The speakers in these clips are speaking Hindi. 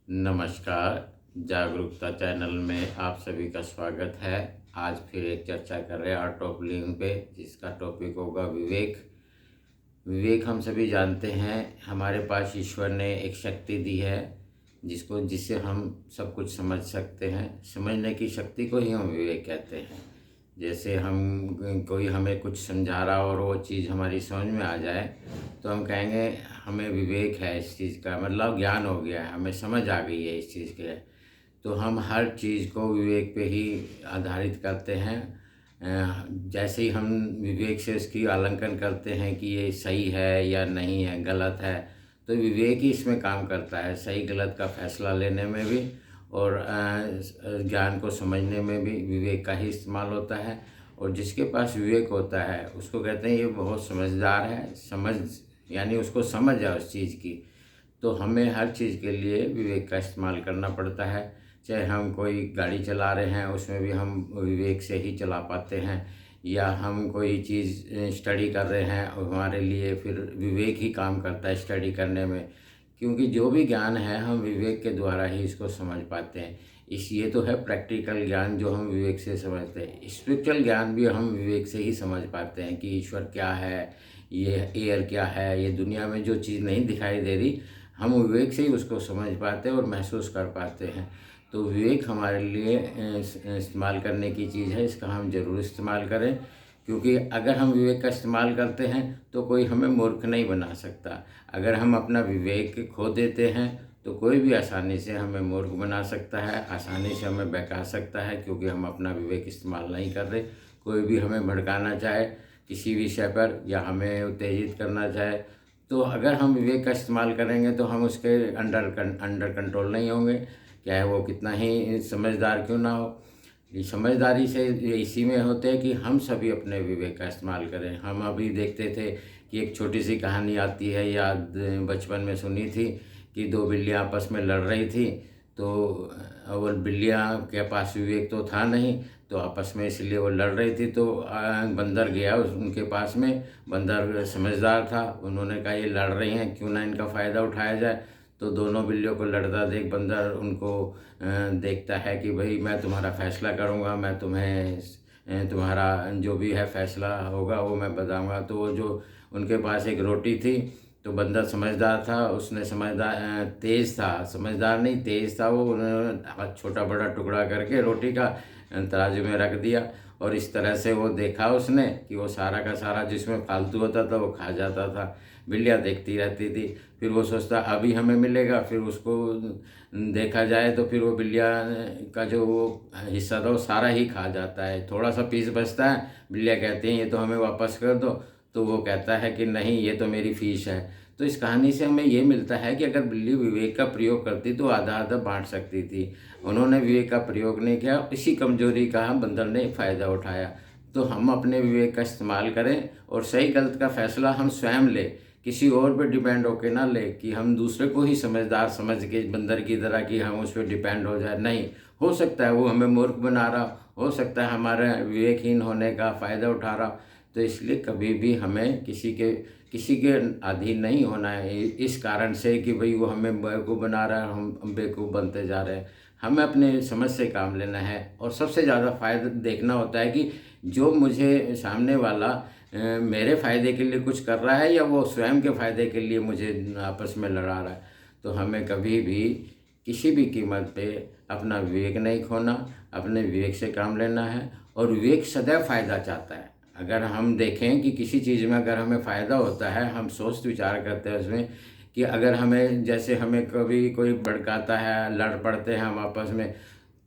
नमस्कार। जागरूकता चैनल में आप सभी का स्वागत है। आज फिर एक चर्चा कर रहे हैं आर्ट ऑफ लिविंग पे, जिसका टॉपिक होगा विवेक। विवेक हम सभी जानते हैं, हमारे पास ईश्वर ने एक शक्ति दी है जिससे हम सब कुछ समझ सकते हैं। समझने की शक्ति को ही हम विवेक कहते हैं। जैसे हम कोई हमें कुछ समझा रहा और वो चीज़ हमारी समझ में आ जाए तो हम कहेंगे हमें विवेक है इस चीज़ का, मतलब ज्ञान हो गया है, हमें समझ आ गई है इस चीज़ के। तो हम हर चीज़ को विवेक पे ही आधारित करते हैं। जैसे ही हम विवेक से इसकी आलंकन करते हैं कि ये सही है या नहीं है, गलत है, तो विवेक ही इसमें काम करता है, सही गलत का फैसला लेने में भी और ज्ञान को समझने में भी विवेक का ही इस्तेमाल होता है। और जिसके पास विवेक होता है उसको कहते हैं ये बहुत समझदार है। समझ यानी उसको समझ है उस चीज़ की। तो हमें हर चीज़ के लिए विवेक का इस्तेमाल करना पड़ता है। चाहे हम कोई गाड़ी चला रहे हैं उसमें भी हम विवेक से ही चला पाते हैं, या हम कोई चीज़ स्टडी कर रहे हैं और हमारे लिए फिर विवेक ही काम करता है स्टडी करने में। क्योंकि जो भी ज्ञान है हम विवेक के द्वारा ही इसको समझ पाते हैं। ये तो है प्रैक्टिकल ज्ञान जो हम विवेक से समझते हैं। स्पिरिचुअल ज्ञान भी हम विवेक से ही समझ पाते हैं कि ईश्वर क्या है, ये एयर क्या है, ये दुनिया में जो चीज़ नहीं दिखाई दे रही हम विवेक से ही उसको समझ पाते हैं और महसूस कर पाते हैं। तो विवेक हमारे लिए इस्तेमाल करने की चीज़ है, इसका हम ज़रूर इस्तेमाल करें। क्योंकि अगर हम विवेक का इस्तेमाल करते हैं तो कोई हमें मूर्ख नहीं बना सकता। अगर हम अपना विवेक खो देते हैं तो कोई भी आसानी से हमें मूर्ख बना सकता है, आसानी से हमें बहका सकता है, क्योंकि हम अपना विवेक इस्तेमाल नहीं कर रहे। कोई भी हमें भड़काना चाहे किसी विषय पर या हमें उत्तेजित करना चाहे, तो अगर हम विवेक का इस्तेमाल करेंगे तो हम उसके अंडर कंट्रोल नहीं होंगे, चाहे वो कितना ही समझदार क्यों ना हो। ये समझदारी से इसी में होते हैं कि हम सभी अपने विवेक का इस्तेमाल करें। हम अभी देखते थे कि एक छोटी सी कहानी आती है, याद बचपन में सुनी थी कि दो बिल्लियाँ आपस में लड़ रही थी। तो और बिल्लियाँ के पास विवेक तो था नहीं, तो आपस में इसलिए वो लड़ रही थी। तो बंदर गया उनके पास में। बंदर समझदार था, उन्होंने कहा ये लड़ रही हैं, क्यों ना इनका फ़ायदा उठाया जाए। तो दोनों बिल्लियों को लड़ता देख बंदर उनको देखता है कि भाई मैं तुम्हारा फ़ैसला करूँगा, मैं तुम्हें तुम्हारा जो भी है फ़ैसला होगा वो मैं बताऊँगा। तो वो जो उनके पास एक रोटी थी, तो बंदर समझदार था, उसने तेज़ था, समझदार नहीं तेज़ था वो, उन्होंने छोटा बड़ा टुकड़ा करके रोटी का तराजू में रख दिया। और इस तरह से वो देखा उसने कि वो सारा का सारा जिसमें फालतू होता था वो खा जाता था। बिल्लियाँ देखती रहती थी। फिर वो सोचता अभी हमें मिलेगा, फिर उसको देखा जाए तो फिर वो बिल्लियाँ का जो वो हिस्सा था वो सारा ही खा जाता है, थोड़ा सा पीस बचता है। बिल्लियाँ कहती हैं ये तो हमें वापस कर दो, तो वो कहता है कि नहीं ये तो मेरी फीस है। तो इस कहानी से हमें ये मिलता है कि अगर बिल्ली विवेक का प्रयोग करती तो आधा आधा बांट सकती थी। उन्होंने विवेक का प्रयोग नहीं किया, इसी कमजोरी का बंदर ने फ़ायदा उठाया। तो हम अपने विवेक का इस्तेमाल करें और सही गलत का फैसला हम स्वयं लें, किसी और पर डिपेंड होकर ना ले कि हम दूसरे को ही समझदार समझ के बंदर की तरह कि हम उस पर डिपेंड हो जाए। नहीं, हो सकता है वो हमें मूर्ख बना रहा, हो सकता है हमारे विवेकहीन होने का फ़ायदा उठा रहा। तो इसलिए कभी भी हमें किसी के अधीन नहीं होना है, इस कारण से कि भाई वो हमें बेवकूफ़ बना रहा है, हम बेवकूफ़ बनते जा रहे हैं। हमें अपने समझ से काम लेना है और सबसे ज़्यादा फ़ायदा देखना होता है कि जो मुझे सामने वाला मेरे फ़ायदे के लिए कुछ कर रहा है या वो स्वयं के फ़ायदे के लिए मुझे आपस में लड़ा रहा है। तो हमें कभी भी किसी भी कीमत पे अपना विवेक नहीं खोना, अपने विवेक से काम लेना है। और विवेक सदैव फ़ायदा चाहता है। अगर हम देखें कि किसी चीज़ में अगर हमें फ़ायदा होता है, हम सोच विचार करते हैं उसमें कि अगर हमें जैसे हमें कभी कोई भड़काता है, लड़ पड़ते हैं हम आपस में,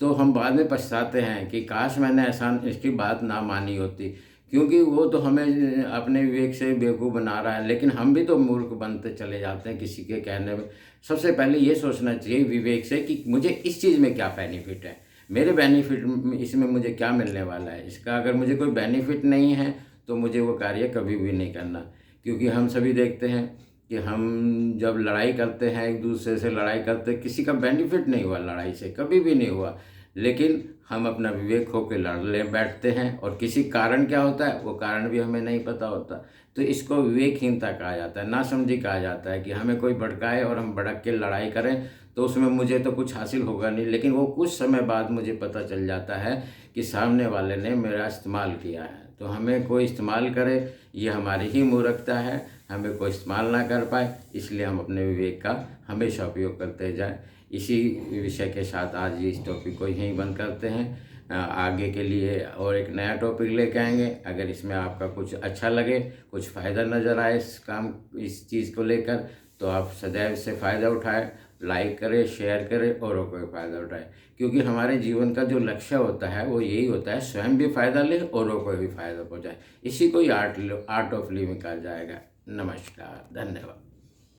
तो हम बाद में पछताते हैं कि काश मैंने ऐसा इसकी बात ना मानी होती। क्योंकि वो तो हमें अपने विवेक से बेवकूफ़ बना रहा है, लेकिन हम भी तो मूर्ख बनते चले जाते हैं किसी के कहने में। सबसे पहले ये सोचना चाहिए विवेक से कि मुझे इस चीज़ में क्या बेनिफिट है, मेरे बेनिफिट इसमें मुझे क्या मिलने वाला है। इसका अगर मुझे कोई बेनिफिट नहीं है तो मुझे वो कार्य कभी भी नहीं करना। क्योंकि हम सभी देखते हैं कि हम जब लड़ाई करते हैं, एक दूसरे से लड़ाई करते हैं, किसी का बेनिफिट नहीं हुआ लड़ाई से, कभी भी नहीं हुआ। लेकिन हम अपना विवेक खो के लड़ ले बैठते हैं, और किसी कारण क्या होता है वो कारण भी हमें नहीं पता होता। तो इसको विवेकहीनता कहा जाता है, नासमझी कहा जाता है, कि हमें कोई भड़काए और हम भड़क के लड़ाई करें तो उसमें मुझे तो कुछ हासिल होगा नहीं, लेकिन वो कुछ समय बाद मुझे पता चल जाता है कि सामने वाले ने मेरा इस्तेमाल किया है। तो हमें कोई इस्तेमाल करे ये हमारी ही मूर्खता है, हमें कोई इस्तेमाल ना कर पाए, इसलिए हम अपने विवेक का हमेशा उपयोग करते जाएं। इसी विषय के साथ आज इस टॉपिक को यहीं बंद करते हैं। आगे के लिए और एक नया टॉपिक लेके आएंगे। अगर इसमें आपका कुछ अच्छा लगे, कुछ फ़ायदा नज़र आए इस चीज़ को लेकर, तो आप सदैव से फ़ायदा उठाएं, लाइक करें, शेयर करें, औरों को भी फ़ायदा उठाएं। क्योंकि हमारे जीवन का जो लक्ष्य होता है वो यही होता है, स्वयं भी फ़ायदा ले, औरों को भी फ़ायदा पहुँचाए। इसी को ही आर्ट ऑफ लिविंग कहा जाएगा। नमस्कार, धन्यवाद।